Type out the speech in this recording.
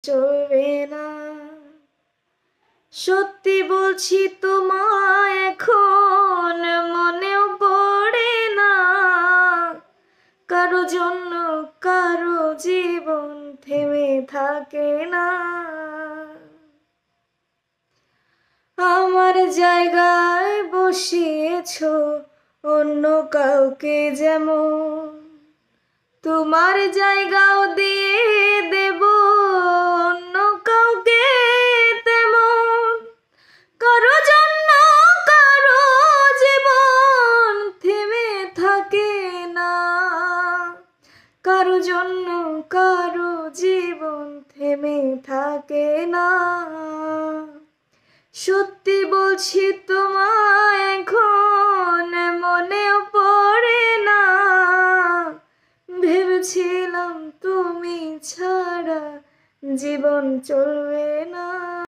চলবে না। সত্যি বলছি তোমায় এখন মনেও পড়ে না, কারো জন্য কারো জীবন থেমে থাকে না। আমার জায়গায় বসিয়েছো অন্য কাউকে যেমন, তোমার জায়গাও দিয়ে দেব অন্য কাউকে তেমন। কারো জন্য কারো জীবন থেমে থাকে না, কারো জন্য কারো জীবন থেমে থাকে না। সত্যি বলছি তোমায় এখন মনেও পড়ে না, ভেবেছিলাম তুমি ছাড়া জীবন চলবে না।